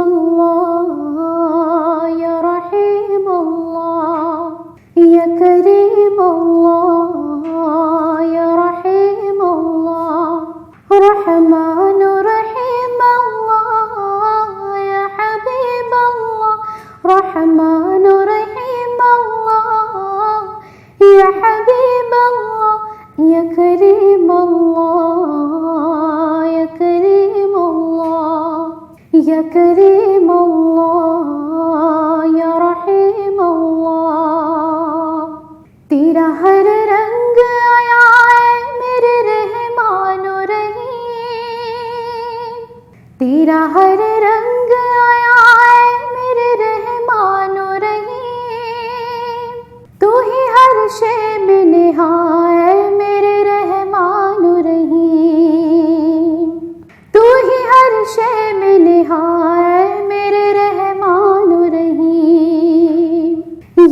اللہ یا رحیم اللہ یا کریم اللہ یا رحیم اللہ رحمان رحیم اللہ یا حبیب اللہ رحمان رحیم اللہ یا حبیب اللہ یا کریم اللہ یا کریم اللہ یا کریم اللہ یا رحیم اللہ تیرا ہر رنگ آیا ہے میرے رحمان و رحیم تیرا ہر رنگ آیا ہے میرے رحمان و رحیم تو ہی ہر شے میں نہائے میرے رحمان و رحیم تو ہی ہر شے میں نہائے میرے رحمان و رحیم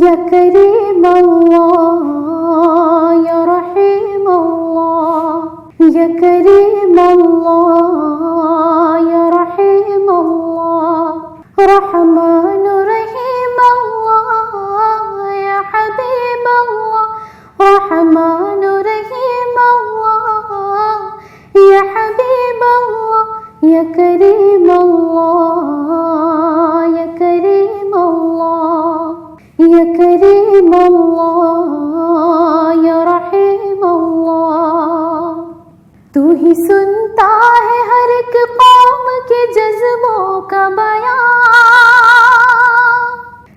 یا کریم اللہ یا رحیم اللہ یا کریم اللہ یا رحیم اللہ رحمان رحیم اللہ یا حبیب اللہ رحمان رحیم اللہ یا حبیب اللہ یا کریم اللہ یا کریم اللہ یا کریم اللہ یا رحیم اللہ تو ہی سنتا ہے ہر ایک قوم کے جذبوں کا بیان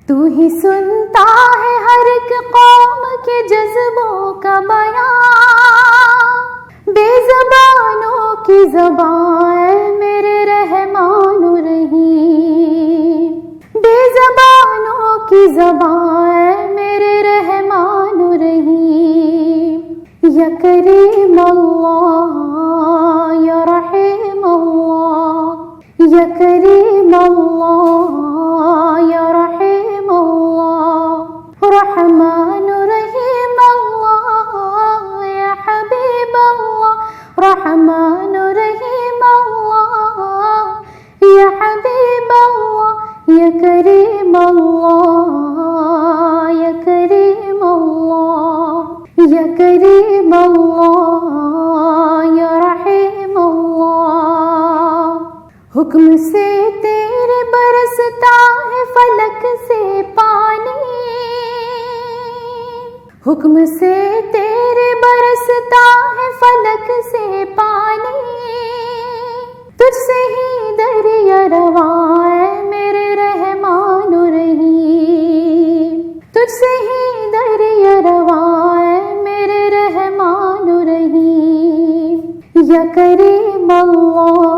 تو ہی سنتا ہے ہر ایک قوم کے جذبوں کا بیان بے زبانوں کی زبان میرے رحمان رحیم بے زبانوں کی زبان میرے رحمان رحیم یا کریم اللہ یا رحیم اللہ یا کریم اللہ یا رحیم اللہ رحمان رحیم اللہ یا حبیب اللہ رحمان رحیم اللہ یا حبیب اللہ یا کریم اللہ یا کریم اللہ یا کریم اللہ یا رحیم اللہ حکم سے تیرے برستا ہے فلک سے پانی حکم سے تیرے برستا ہے فلک سے پانی تجھ سے ہی دریا رواں ہے میرے رحمان رحیم تجھ سے ہی دریا رواں ہے میرے رحمان رحیم یا کریم اللہ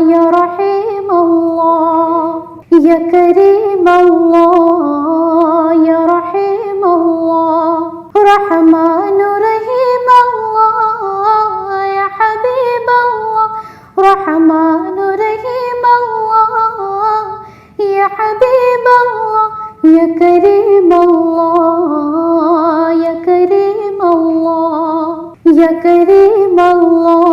یا رحیم اللہ یا کریم اللہ یا رحیم اللہ رحمان رحیم اللہ یا حبیب اللہ رحمان رحیم اللہ یا حبیب اللہ یا کریم اللہ یا کریم اللہ یا کریم اللہ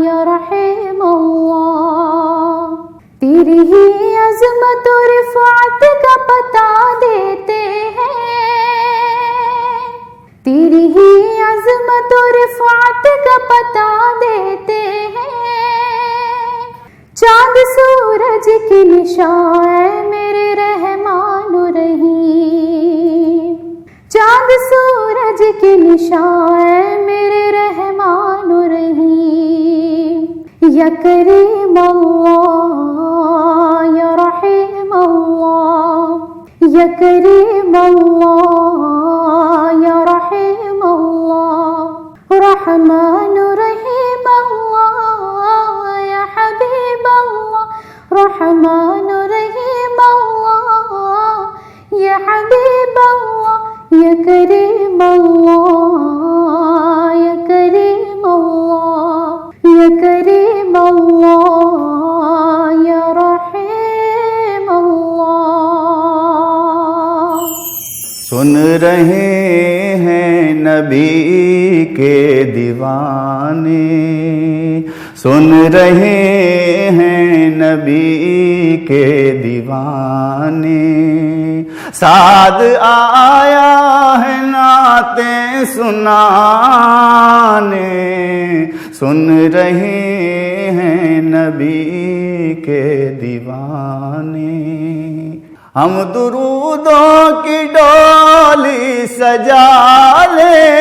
یا رحیم اللہ تیری ہی عظمت و رفعت کا پتہ دیتے ہیں تیری ہی عظمت و رفعت کا پتہ دیتے ہیں چاند سورج کی نشان میرے رحمان رحیم چاند سورج کی نشان میرے رحمان رحیم یا کریم اللہ یا رحیم اللہ یا کریم اللہ یا رحیم اللہ رحمان رحیم اللہ یا حبیب اللہ رحمان رحیم اللہ یا حبیب اللہ یا کریم اللہ یا کریم اللہ یا کریم اللہ یا رحیم اللہ سن رہے ہیں نبی کے دیوانے سن رہے ہیں نبی کے دیوانے، سعد آیا ہے نعتیں سنانے، سن رہے ہیں نبی کے دیوانے۔ ہم درودوں کی ڈولی سجا لیں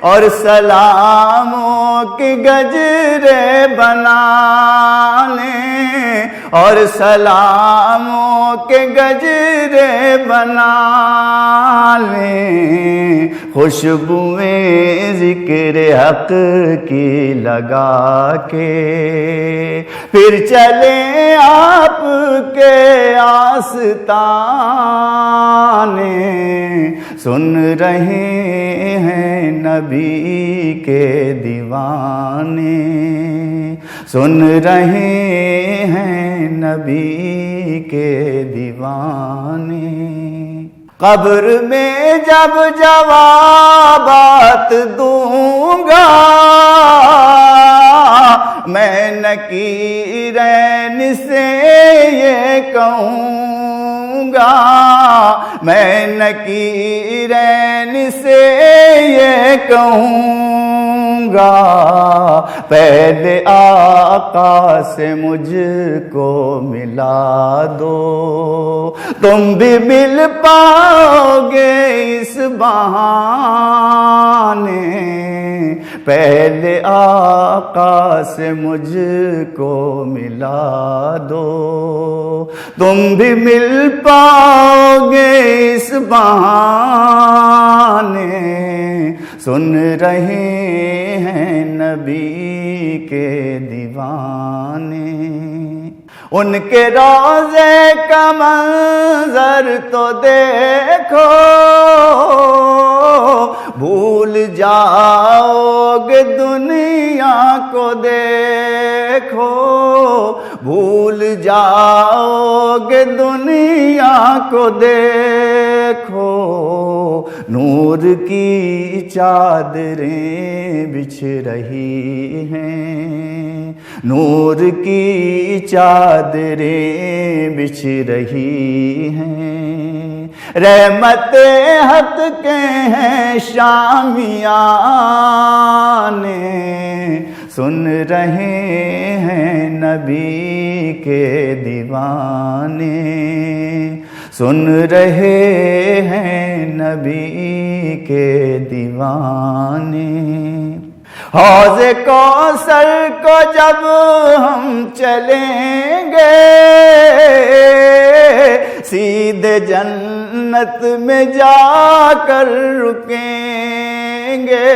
اور سلاموں کے گجرے بنا لیں، اور سلاموں کے گجرے بنا لیں، خوشبوئیں ذکر حق کی لگا کے، پھر چلیں آپ کے آستانے، سن رہے ہیں نبی کے دیوانے، سن رہے ہیں نبی کے دیوانے۔ قبر میں جب جوابات دوں گا، میں نکیرین سے یہ کہوں گا، میں نکیرین سے یہ کہوں گا، پہلے آقا سے مجھ کو ملا دو، تم بھی مل پاؤ گے اس بہانے، پہلے آقا سے مجھ کو ملا دو، تم بھی مل پاؤ گے اس بہانے، سن رہے ہیں نبی کے دیوانے۔ ان کے روضے کا منظر تو دیکھو، بھول جاؤ گے دنیا کو دیکھو، بھول جاؤ گے دنیا کو دیکھو، نور کی چادریں بچھ رہی ہیں، نور کی چادریں بچھ رہی ہیں، رحمت حق کے ہیں شامیانے، سن رہے ہیں نبی کے دیوانے، سن رہے ہیں نبی کے دیوانے۔ حوض کوثر کو جب ہم چلیں گے، سیدھے جنت میں جا کر رکیں گے،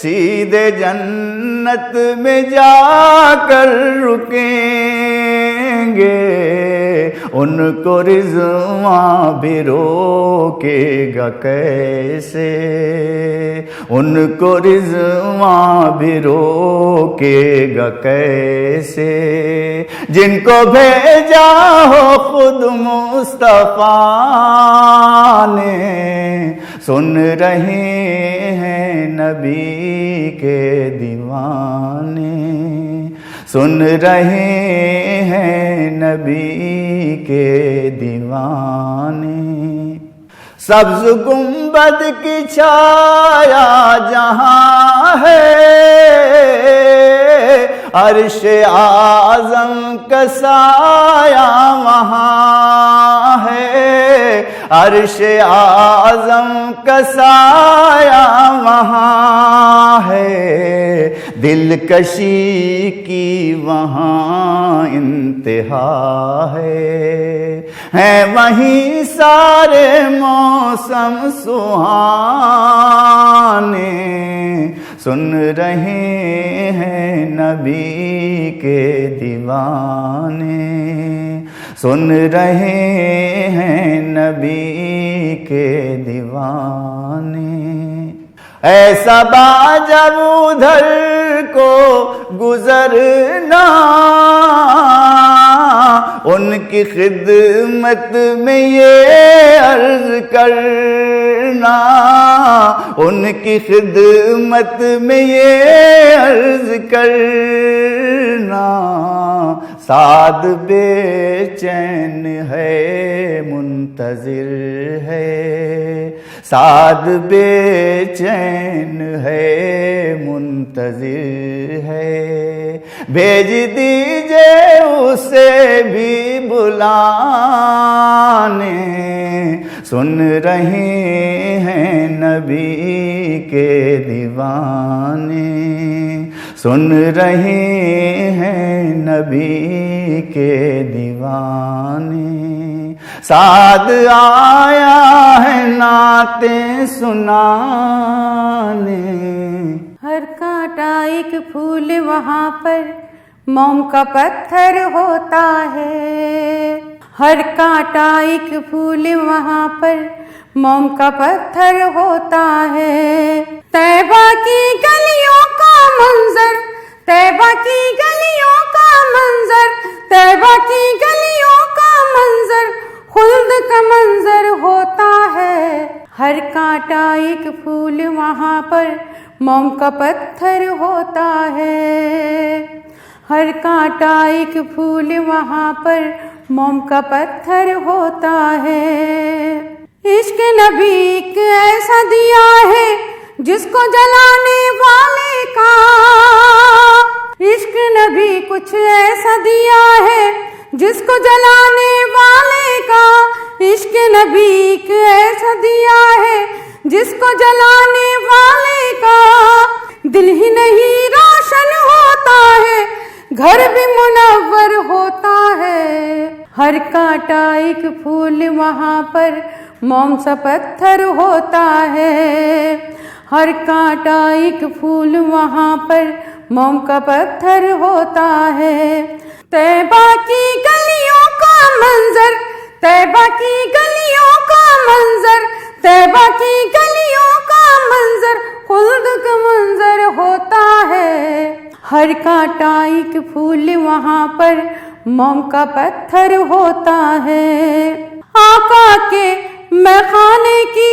سیدھے جنت میں جا کر رکیں گے، ان کو رضواں بھی روکے گا کیسے، ان کو رضواں بھی روکے گا کیسے، جن کو بھیجا ہو خود مصطفیٰ نے، سن رہے ہیں نبی کے دیوانے، سن رہے ہیں نبی کے دیوانے۔ سبز گنبد کی چھایا جہاں ہے، عرش اعظم کا سایہ وہاں ہے، عرش اعظم کا سایہ وہاں ہے، دلکشی کی وہاں انتہا ہے وہیں سارے موسم سہانے، سن رہے ہیں نبی کے دیوانے، سن رہے ہیں نبی کے دیوانے۔ ایسا با جب ادھر کو گزرنا، ان کی خدمت میں یہ عرض کرنا، ان کی خدمت میں یہ عرض کرنا، سعد بے چین ہے منتظر ہے، سعد بے چین ہے منتظر ہے، بھیج دیجئے اسے بھی بلانے، سن رہے ہیں نبی کے دیوانے، سن رہے ہیں نبی کے دیوانے، سعد آیا ہے نعتیں سنانے۔ ہر کانٹا ایک پھول وہاں پر موم کا پتھر ہوتا ہے، ہر کانٹا ایک پھول وہاں پر موم کا پتھر ہوتا ہے۔ طیبہ کی گلیوں کا منظر، طیبہ کی گلیوں کا منظر، طیبہ کی گلیوں کا منظر خلد کا منظر ہوتا ہے۔ ہر کانٹا ایک پھول وہاں پر موم کا پتھر ہوتا ہے، ہر کانٹا ایک پھول وہاں پر موم کا پتھر ہوتا ہے۔ عشق نبی ایک ایسا دیا ہے جس کو جلانے والے کا، عشق نبی کچھ ایسا دیا ہے جس کو جلانے والے کا، عشق نبی ایک ایسا دیا ہے جس کو جلانے والے کا، دل ہی نہیں روشن ہوتا ہے گھر بھی منور ہوتا ہے۔ ہر کانٹا ایک پھول وہاں پر موم سا پتھر ہوتا ہے، ہر کانٹا ایک پھول وہاں پر موم کا پتھر ہوتا ہے۔ طیبہ کی گلیوں کا منظر، طیبہ کی گلیوں کا منظر، طیبہ کی گلیوں کا منظر خلد کا منظر ہوتا ہے۔ ہر کانٹا ایک پھول وہاں پر موم کا پتھر ہوتا ہے۔ آقا کے میخانے کی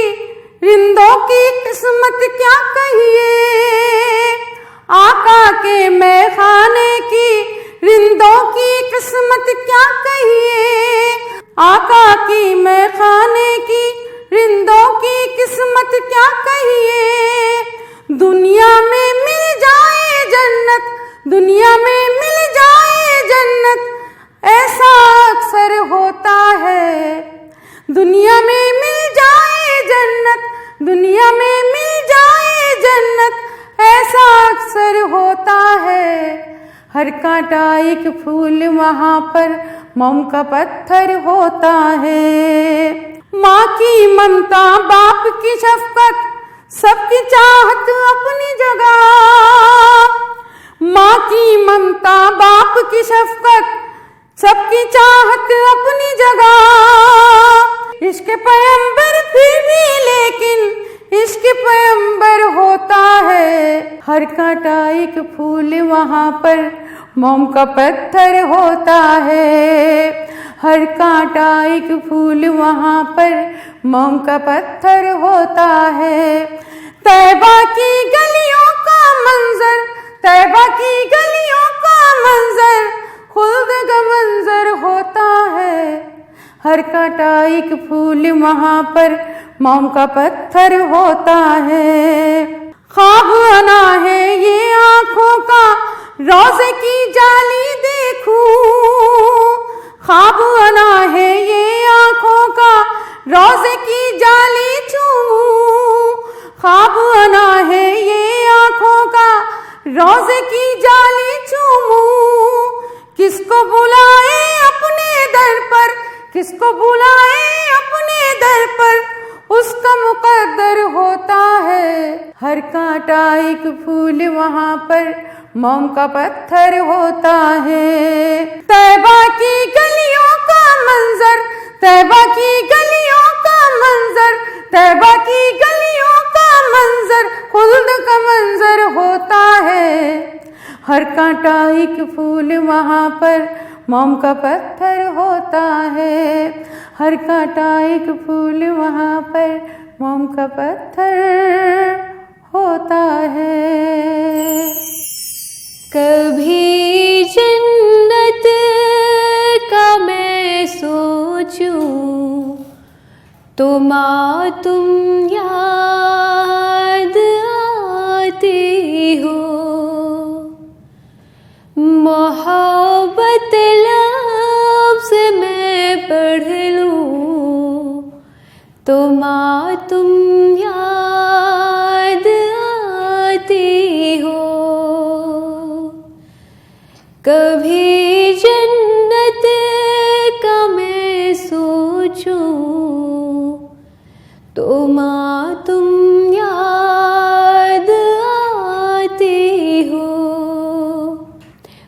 رندوں کی قسمت کیا کہیے، آقا کے میخانے کی رندوں کی قسمت کیا کہیے، آقا کی میخانے کی رندوں کی قسمت کیا کہیے۔ دنیا میں مل جائے جنت، دنیا میں مل جائے جنت ایسا اکثر ہوتا ہے، دنیا میں مل جائے جنت، دنیا میں مل جائے جنت ایسا اکثر ہوتا ہے۔ ہر کانٹا ایک پھول وہاں پر موم کا پتھر ہوتا ہے۔ ماں کی ممتا، باپ کی شفقت، سب کی چاہت اپنی جگہ، ماں کی ممتا، باپ کی شفقت، سب کی چاہت اپنی جگہ۔ عشق پیغمبر پھر بھی لیکن عشق پیغمبر ہوتا ہے۔ ہر کانٹا ایک پھول وہاں پر موم کا پتھر ہوتا ہے، ہر کانٹا ایک پھول وہاں پر موم کا پتھر ہوتا ہے۔ طیبہ کی گلیوں کا منظر، طیبہ کی گلیوں کا منظر خلد کا منظر ہوتا ہے۔ ہر کانٹا ایک پھول وہاں پر موم کا پتھر ہوتا ہے۔ خواب آنا ہے یہ آنکھوں کا روزے کی جالی دیکھوں، خواب آنا ہے یہ آنکھوں کا روزے کی جالی چوموں، خواب آنا ہے یہ آنکھوں کا روزے کی جالی چوموں۔ کس کو بلائے اپنے در پر، کس کو بلائے اپنے در پر اس کا مقدر ہوتا ہے۔ ہر کانٹا ایک پھول وہاں پر موم کا پتھر ہوتا ہے۔ طیبہ کی گلیوں کا منظر، طیبہ کی گلیوں کا منظر، طیبہ کی گلیوں کا منظر خلد کا منظر ہوتا ہے۔ ہر کانٹا ایک پھول وہاں پر موم کا پتھر ہوتا ہے، ہر کانٹا ایک پھول وہاں پر موم کا پتھر ہوتا ہے۔ کبھی جنت تو ماں تم یاد آتی ہو، محبت لفظ میں پڑھ لوں تو ماں تم یاد آتی ہو، کبھی جنت کا میں سوچوں تو ماں تم یاد آتی ہو،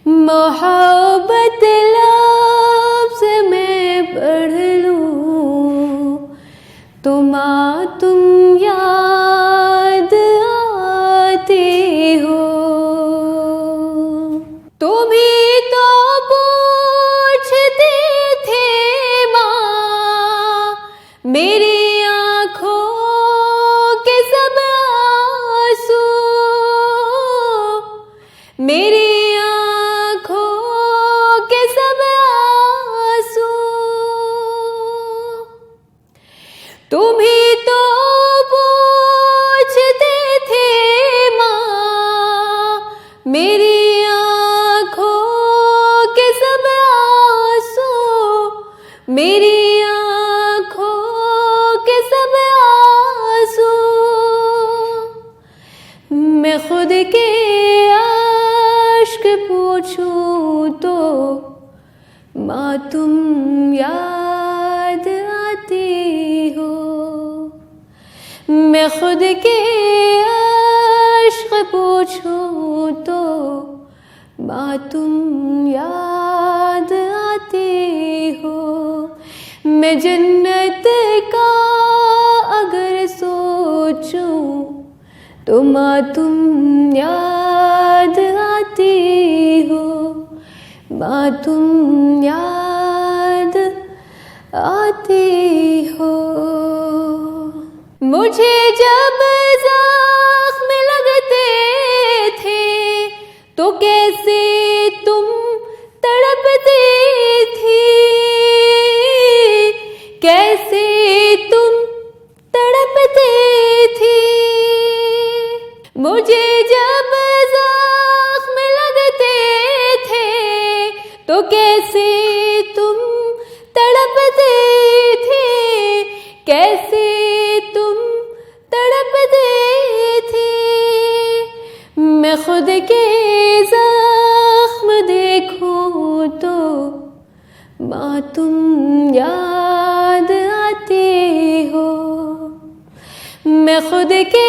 محبت لفظ میں پڑھ لوں تو ماں تم یاد آتی ہو، تم ہی تو پوچھتے تھے ماں میری آنکھوں کے سب آنسو، میری آنکھوں کے سب آنسو، تم ہی تو پوچھتے تھے ماں میری آنکھوں کے سب آنسو، میری آنکھوں کے سب آنسو، میں خود کے اشک پوچھوں تو ماں تم یاد آتی ہو، میں خود کے عشق پوچھوں تو ماں تم یاد آتی ہو، میں جنت کا اگر سوچوں تو ماں تم یاد آتی ہو، ماں تم یاد آتی ہو، مجھے جب زخم لگتے تھے تو کیسے تم تڑپتی تھی، کیسے تم تڑپتی تھی، مجھے جب زخم لگتے تھے تو کیسے تم تڑپتے تھے، کیسے تم تڑپتے تھے، میں خود کے زخم دیکھوں تو ماں تم یاد آتی ہو، میں خود کے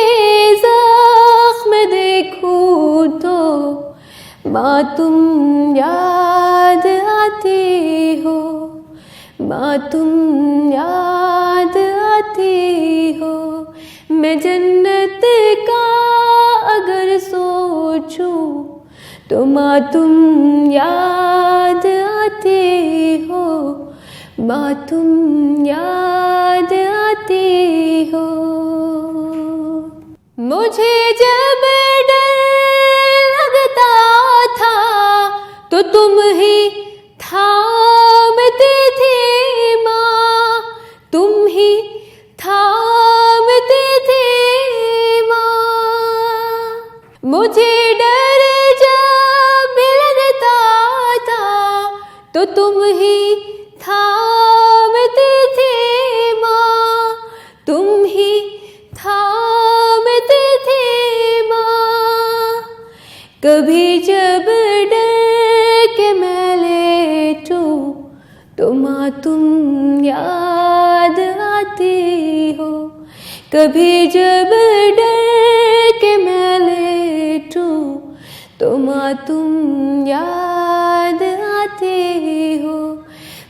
زخم دیکھوں تو ماں تم یاد آتی ہو، ماں تم یاد آتی ہو، میں جنت کا اگر سوچوں تو ماں تم یاد آتی ہو، ماں تم یاد آتی ہو، مجھے جب ڈر لگتا تھا تو تم ہی تھامتی تھی ماں، تم ہی تھامتی تھی ماں، مجھے ڈر جب لگتا تھا تو تم ہی تھامتی تھی ماں، تم ہی تھامتی تھی ماں، کبھی جب ڈر کے میں لیٹوں تو ماں تم یاد آتی ہو، کبھی جب ڈر کے میں لیٹوں تو ماں تم یاد آتی ہو،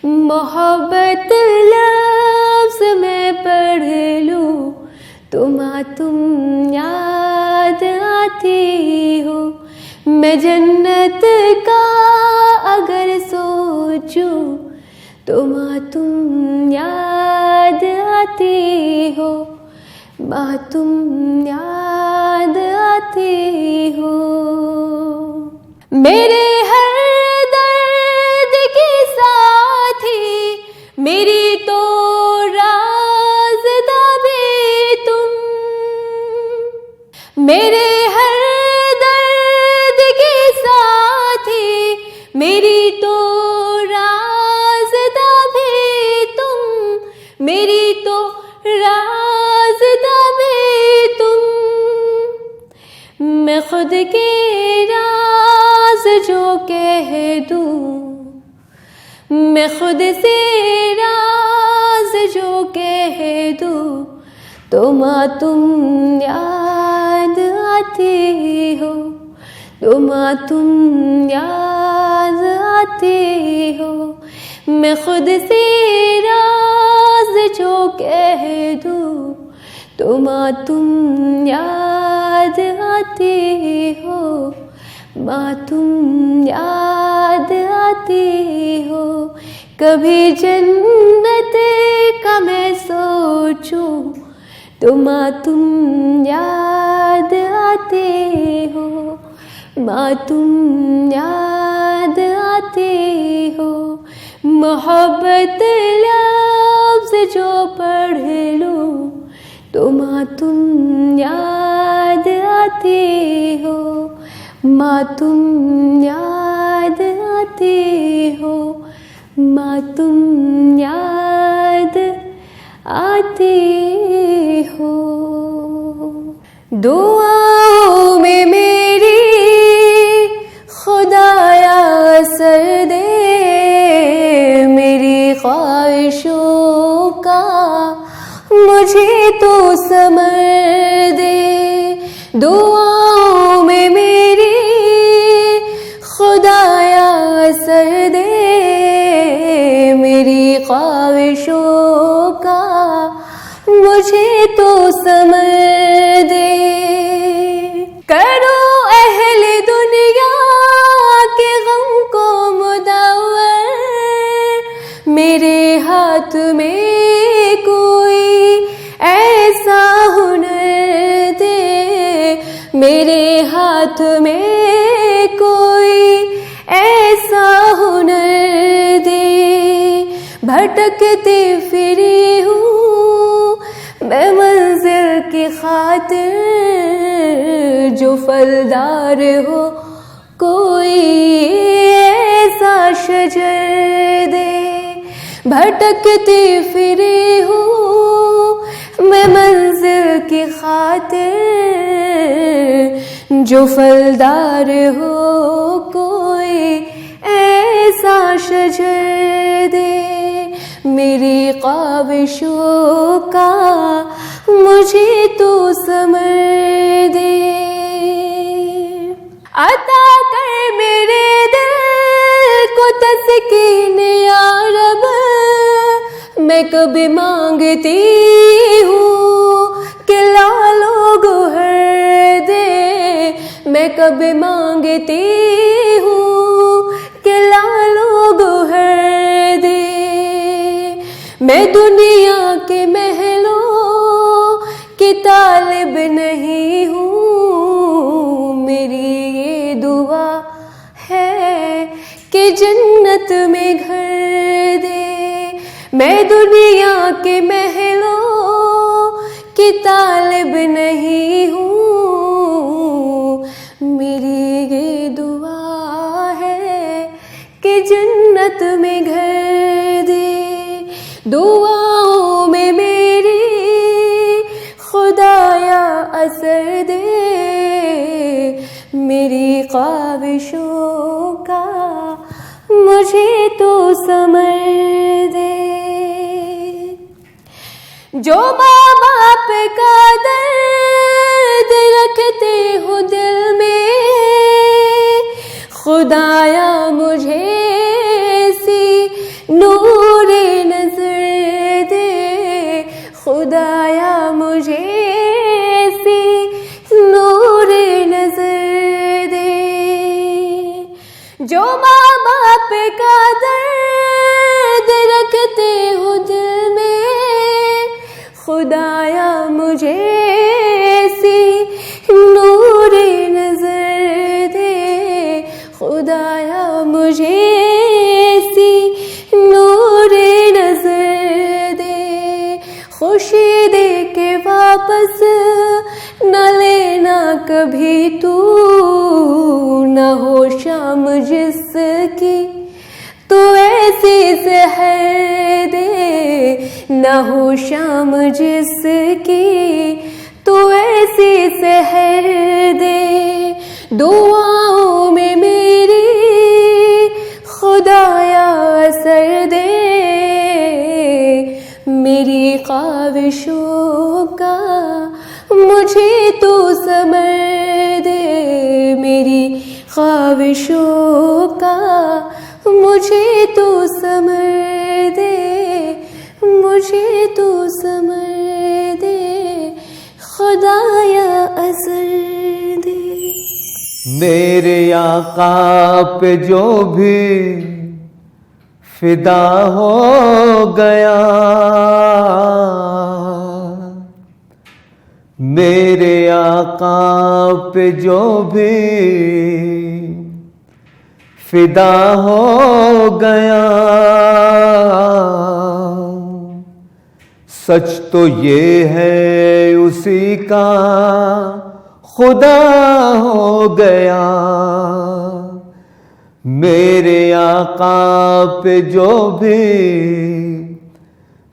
محبت لفظ میں پڑھ لوں تو ماں تم یاد آتی ہو، میں جنت کا اگر سوچوں تو ماں تم یاد آتی ہو، ماں تم یاد آتی ہو، میرے ہر درد کے ساتھی میری تو راز میری تو رازدہ بھی تم، میری تو رازدہ بھی تم، میں خود کے راز جو کہہ دوں، میں خود سے راز جو کہہ دوں، تو ماں تم یاد آتی ہو، تو ماں تم یاد آتی ہو، میں خود سے راز جو کہہ دوں، تو ماں تم یاد آتی ہو، ماں تم یاد آتی ہو۔ کبھی جنت کا میں سوچوں تو ماں تم یاد آتی ہو، ماں تم یاد آتی ہو۔ محبت لفظ جو پڑھ لوں تو ماں تم یاد آتی ہو، ماں تم یاد آتی ہو، ماں تم یاد آتی ہو۔ دعاؤں میں میری خدایا اثر دے، میری خواہشوں کا مجھے تو ثمر دے۔ دعاؤں میں میری خدایا اثر دے، میری خواہشوں کا مجھے تو ثمر دے۔ کرو اہل دنیا کے غم کو مدور، میرے ہاتھ میں کوئی ایسا ہنر دے، میرے ہاتھ میں کوئی ایسا ہنر دے۔ بھٹکتی پھری ہوں میں منزل کی خاطر، جو پھلدار ہو کوئی ایسا شجر دے۔ بھٹکتی پھری ہوں میں منزل کی خاطر، جو پھلدار ہو کوئی ایسا شجر دے۔ میری خواہشوں کا مجھے تو ثمر دے۔ عطا کر میرے دل کو تسکین یا رب، میں کبھی مانگتی ہوں کہ لالو گوہر دے، میں کبھی مانگتی ہوں کہ لالو گوہر دے۔ میں دنیا کے محلوں کی طالب نہیں ہوں، میری یہ دعا ہے کہ جنت میں گھر دے۔ میں دنیا کے محلوں کی طالب نہیں ہوں، میری یہ دعا ہے کہ جنت میں گھر دے۔ دعاؤں میں میری خدایا اثر دے، میری خواہشوں کا مجھے تو ثمر دے۔ جو ماں باپ کا درد رکھتے ہو دل میں، خدایا مجھے ایسی نور نظر دے، خدایا مجھے ایسی نور نظر دے۔ جو ماں باپ کا درد رکھتے ہو دل میں، خدایا مجھے ایسی نور نظر دے، خدایا مجھے ایسی نور نظر دے۔ خوشی دے کے واپس نہ لینا کبھی تو، نہ ہو شام جس کی ایسی سحر دے، نہ ہو شام جس کی تو ایسی سحر دے، دعاؤں میں میری خدایا اثر دے، میری خواہشوں کا مجھے تو ثمر دے، میری خواہشوں کا مجھے تو ثمر دے، مجھے تو ثمر دے، خدایا اثر دے۔ میرے آقا پہ جو بھی فدا ہو گیا، میرے آقا پہ جو بھی فدا ہو گیا، سچ تو یہ ہے اسی کا خدا ہو گیا، میرے آقا پہ جو بھی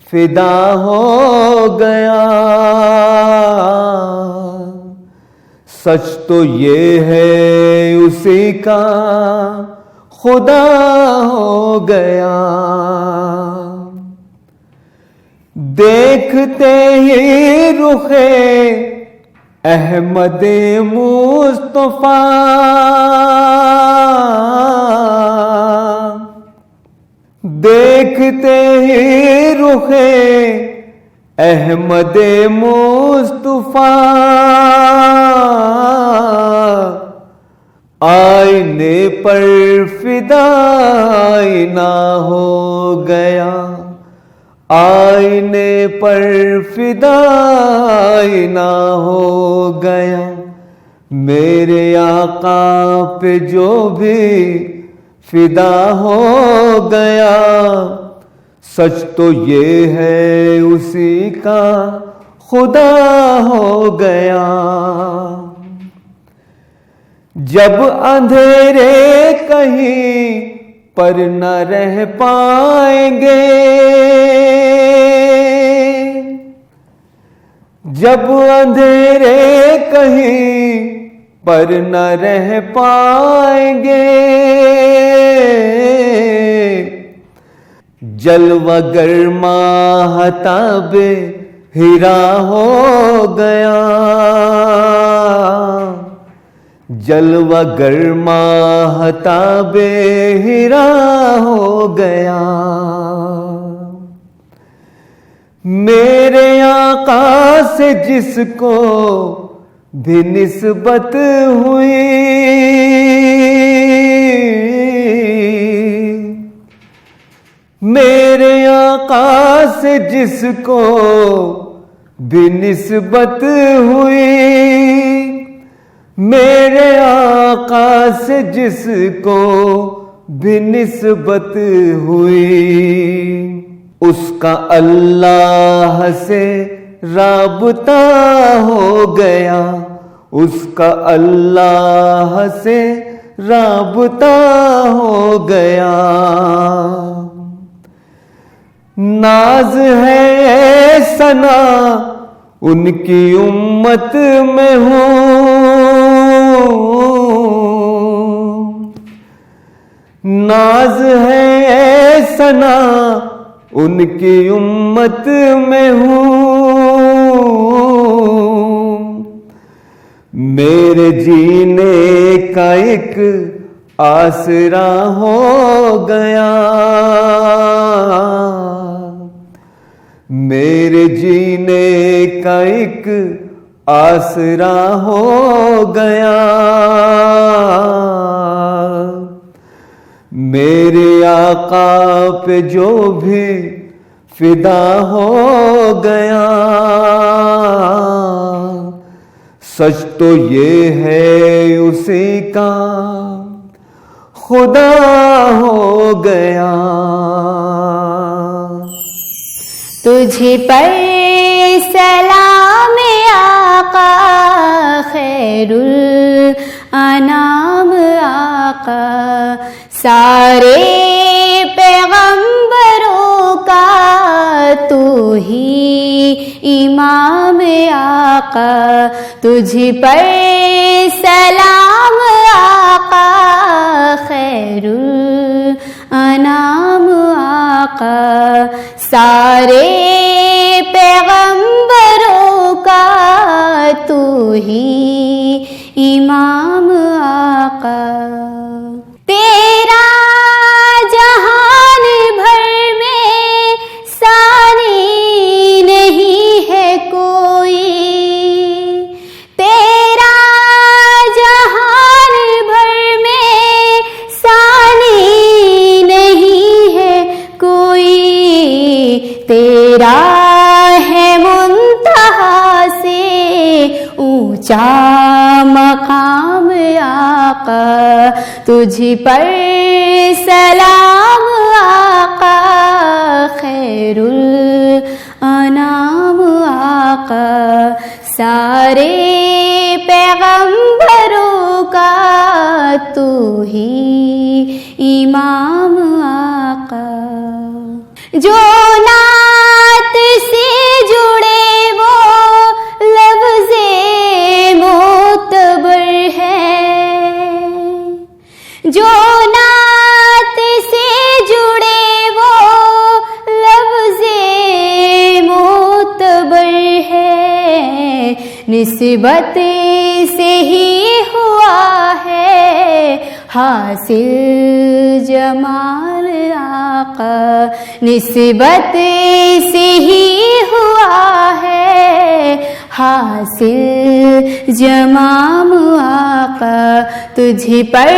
فدا ہو گیا، سچ تو یہ ہے اسی کا خدا ہو گیا، دیکھتے ہی رخ احمد مصطفیٰ، دیکھتے ہی رخ احمد مصطفیٰ، آئینے پر فدا آئینہ ہو گیا، آئینے پر فدا آئینہ ہو گیا، میرے آقا پہ جو بھی فدا ہو گیا، سچ تو یہ ہے اسی کا خدا ہو گیا، جب اندھیرے کہیں پر نہ رہ پائیں گے، جب اندھیرے کہیں پر نہ رہ پائیں گے، جلوہ گر ماہتاب ہیرا ہو گیا، جلوہ گر ماہتاب ہیرا ہو گیا، میرے آقا سے جس کو بھی نسبت ہوئی، میرے آقا سے جس کو بھی نسبت ہوئی، میرے آقا سے جس کو بھی نسبت ہوئی، اس کا اللہ سے رابطہ ہو گیا، اس کا اللہ سے رابطہ ہو گیا، ناز ہے ثنا ان کی امت میں ہوں، ناز ہے ثنا ان کی امت میں ہوں، میرے جینے کا ایک آسرا ہو گیا، میرے جینے کا ایک آسرا ہو گیا، میرے آقا پہ جو بھی فدا ہو گیا، سچ تو یہ ہے اسی کا خدا ہو گیا، تجھ پر سلام آقا خیر الانام آقا، سارے پہ پیغمبروں کا تو ہی امام آقا، تجھ پر سلام آقا، خیر الانام آقا، سارے پیغمبروں کا تو ہی امام آقا۔ تیرا جہان بھر میں ثانی نہیں ہے کوئی، تیرا جہان بھر میں ثانی نہیں ہے کوئی، تیرا ہے منتہا سے اونچا مقام آقا، تجھ پر سلام آقا، خیر الانام آقا، سارے پیغمبروں کا تو ہی امام آقا۔ جو نعت سے جڑے وہ لفظ معتبر ہے، جو نعت سے جڑے وہ لفظ معتبر ہے، نسبت سے ہی ہوا ہے حاصل جمال آقا، نسبت سے ہی ہوا ہے حاصل جمام آقا، تجھ پر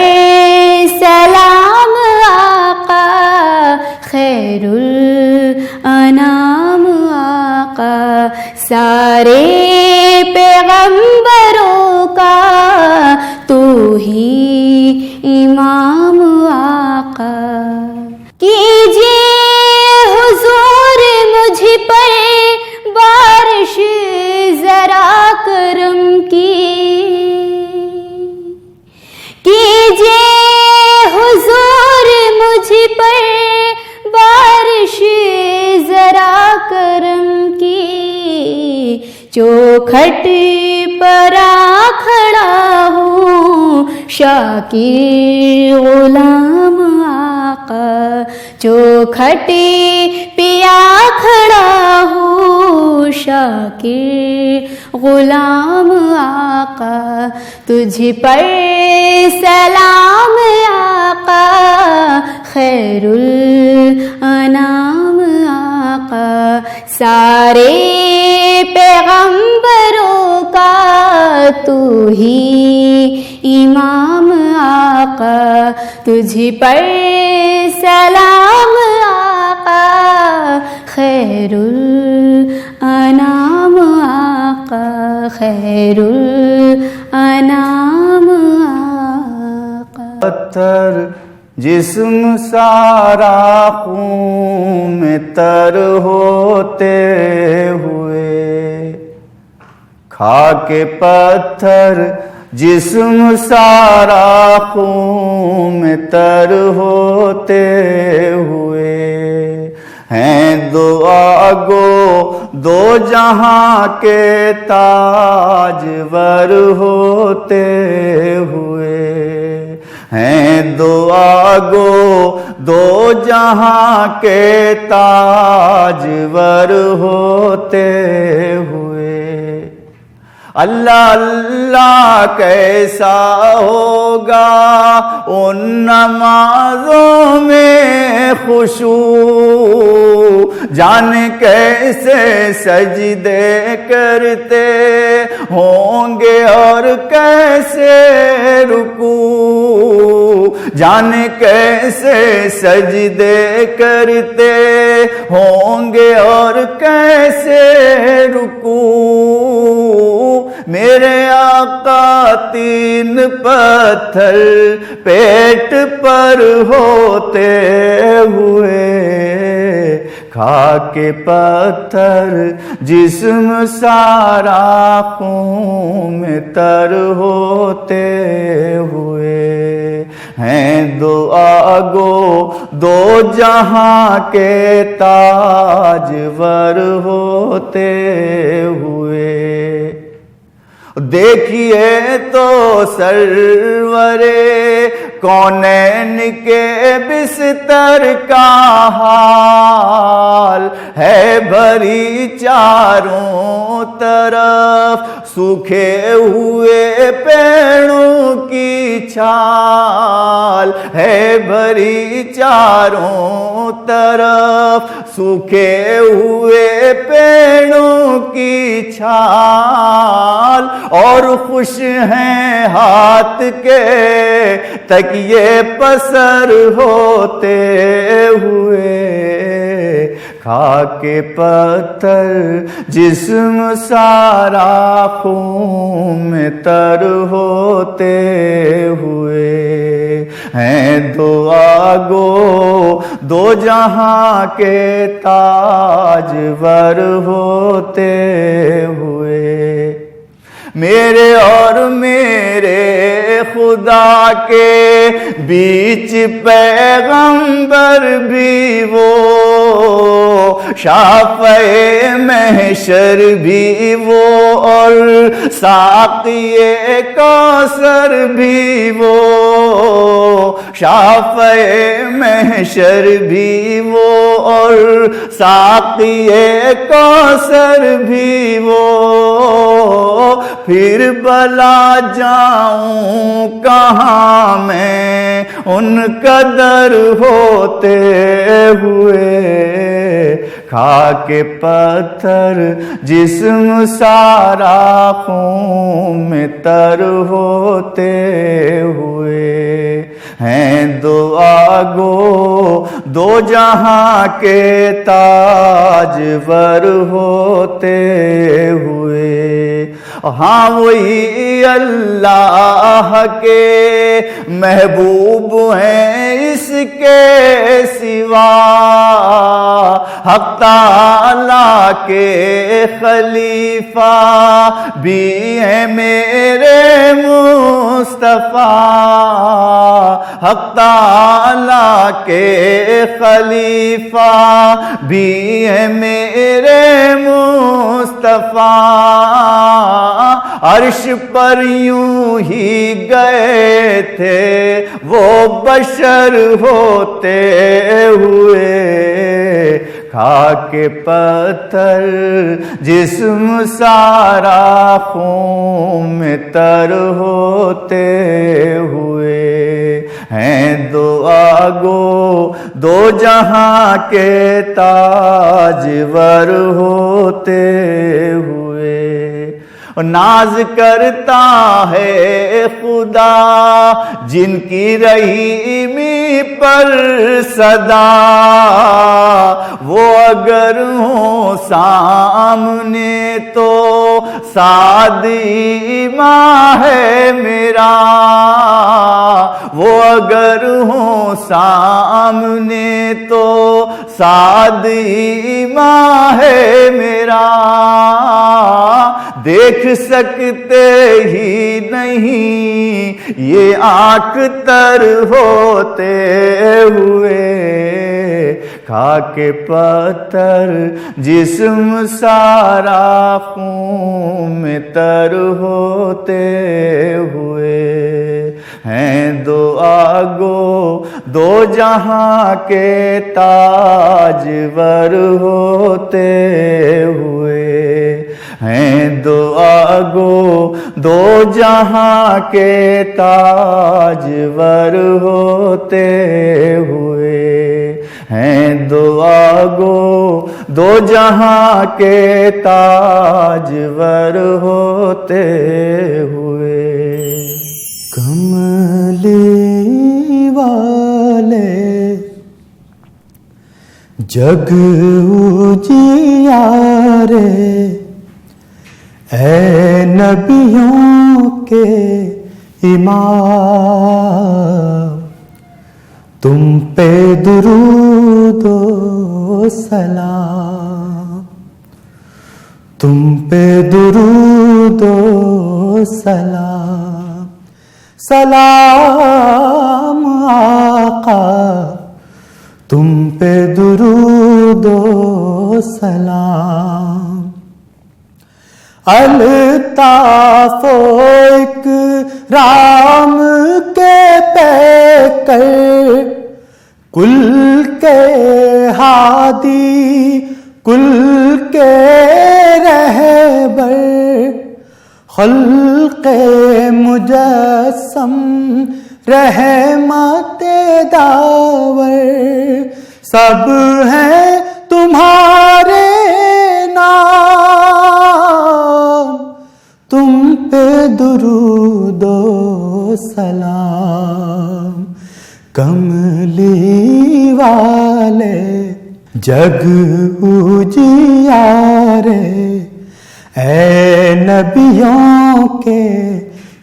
سلام آقا، خیر الانام آقا، سارے پیغمبروں کا تو ہی امام آقا۔ کیجئے حضور مجھ پر بارش ذرا کرم کی، کیجئے حضور مجھ پر بارش ذرا کرم کی، چوکھٹ پر کھڑا ہوں شاکر غلام آقا، چوکھٹ پیا کھڑا ہوں شاکر غلام آقا، تجھ پر سلام آقا، خیر الانام آقا، سارے پیغمبروں کا تو ہی امام آقا، تجھ پر سلام آقا، خیر الانام آقا، خیر الانام آقا۔ پتھر جسم سارا خون میں تر ہوتے ہوئے، کھا کے پتھر جسم سارا خون میں تر ہوتے ہوئے، ہیں دعا گو دو جہاں کے تاجور ہوتے ہوئے، ہیں دعا گو دو جہاں کے تاجور ہوتے ہوئے، اللہ اللہ کیسا ہوگا ان نمازوں میں خشوع، جان کیسے سجدے کرتے ہوں گے اور کیسے رکوع، جان کیسے سجدے کرتے ہوں گے اور کیسے رکوع، میرے آقا تین پتھر پیٹ پر ہوتے ہوئے، کھا کے پتھر جسم سارا خون میں تر ہوتے ہوئے۔ ہیں دعا گو دو جہاں کے تاجور ہوتے ہوئے. دیکھیے تو سرورے کونین کے بستر کا حال ہے بھری چاروں طرف سوکھے ہوئے پیڑوں کی چھال ہے بھری چاروں طرف سوکھے ہوئے پیڑوں کی چھال اور خوش ہیں ہاتھ کے تکیے پسر ہوتے ہوئے خاک پتھر جسم سارا خون میں تر ہوتے ہوئے ہیں دعا گو دو جہاں کے تاجور ہوتے ہوئے. میرے اور میرے خدا کے بیچ پیغمبر بھی وہ شافع محشر بھی وہ اور ساقی کوثر بھی وہ شافع محشر بھی وہ اور ساقی کوثر بھی وہ. پھر بلا جاؤں کہاں میں ان قدر ہوتے ہوئے خاک پتھر جسم سارا خون میں تر ہوتے ہوئے ہیں دعا گو دو جہاں کے تاجور ہوتے ہوئے. ہاں وہی اللہ کے محبوب ہیں اس کے سوا حق تعالیٰ کے خلیفہ بھی ہیں میرے مصطفیٰ حق تعالیٰ کے خلیفہ بھی ہیں میرے مصطفیٰ. عرش پر یوں ہی گئے تھے وہ بشر ہوتے ہوئے خاک پتھر جسم سارا خون میں تر ہوتے ہوئے ہیں دعا گو دو جہاں کے تاجور ہوتے ہوئے. ناز کرتا ہے خدا جن کی رحیمی پر صدا وہ اگر ہوں سامنے تو سعد ایمان ہے میرا وہ اگر ہوں سامنے تو سعد ایمان ہے میرا. دیکھ سکتے ہی نہیں یہ آنکھ تر ہوتے ہوئے خاک پتھر جسم سارا خون میں تر ہوتے ہوئے ہیں دعا گو دو جہاں کے تاجور ہوتے ہوئے ہیں دعا گو دو جہاں کے تاجور ہوتے ہوئے ہیں دعا گو دو جہاں کے تاجور ہوتے ہوئے. کملی والے جگ اجیارے اے نبیوں کے امام تم پہ درود و سلام تم پہ درود و سلام سلام آقا تم پہ درود و سلام. الطاف و اکرام کے پیکر کل کے ہادی کل کے رہبر خلق مجسم رحمت داور سب ہیں تمہارے نام تم پہ درود و سلام. کملی والے جگ اجیارے اے نبیوں کے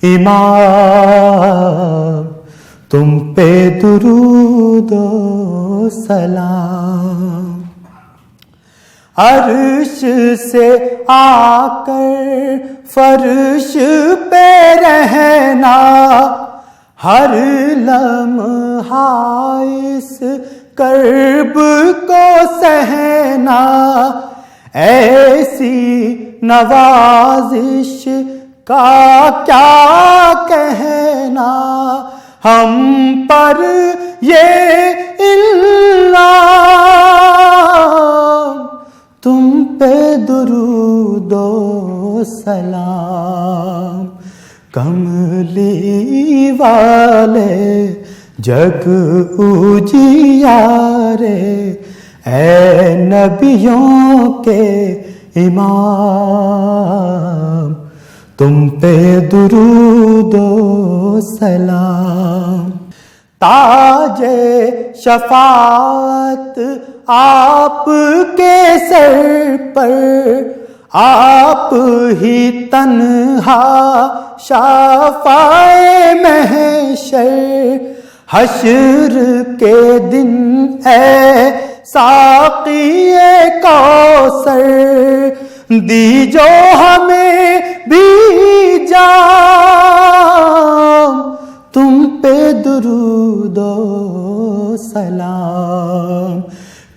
امام تم پہ درود و سلام. عرش سے آ کر فرش پہ رہنا ہر لمحہ اس کرب کو سہنا ایسی نوازش کا کیا کہنا ہم پر یہ انعام تم پہ درود و سلام. کملی والے جگ اجیارے اے نبیوں کے امام تم پہ درود و سلام. تاج شفاعت آپ کے سر پر آپ ہی تنہا شفاع محشر حشر کے دن اے ساقی کوثر دی جو ہمیں بھی جام تم پہ درود و سلام.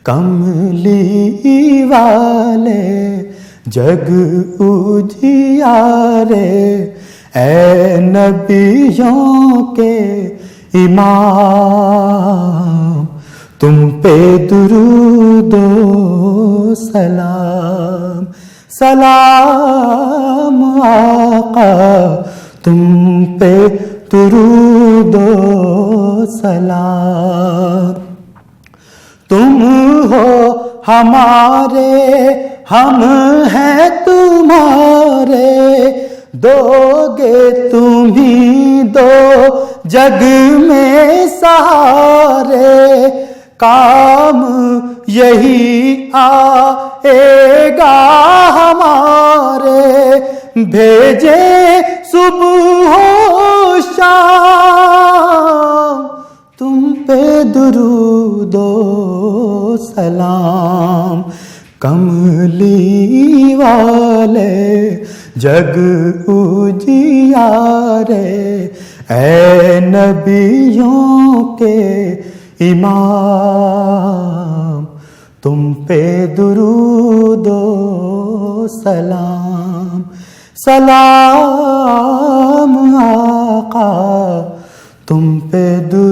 کملی والے جگ اجیارے اے نبیوں کے امام تم پہ درود و سلام. سلام آقا تم پہ درود و سلام. تم ہو ہمارے ہم ہیں تمہارے دو گے تم ہی دو جگ میں سہارے کام یہی آئے گا ہمارے بھیجے صبح و شام تم پہ درود و سلام. کملی والے جگ اجیارے اے نبیوں کے امام تم پہ درود و سلام. سلام آقا تم پہ درود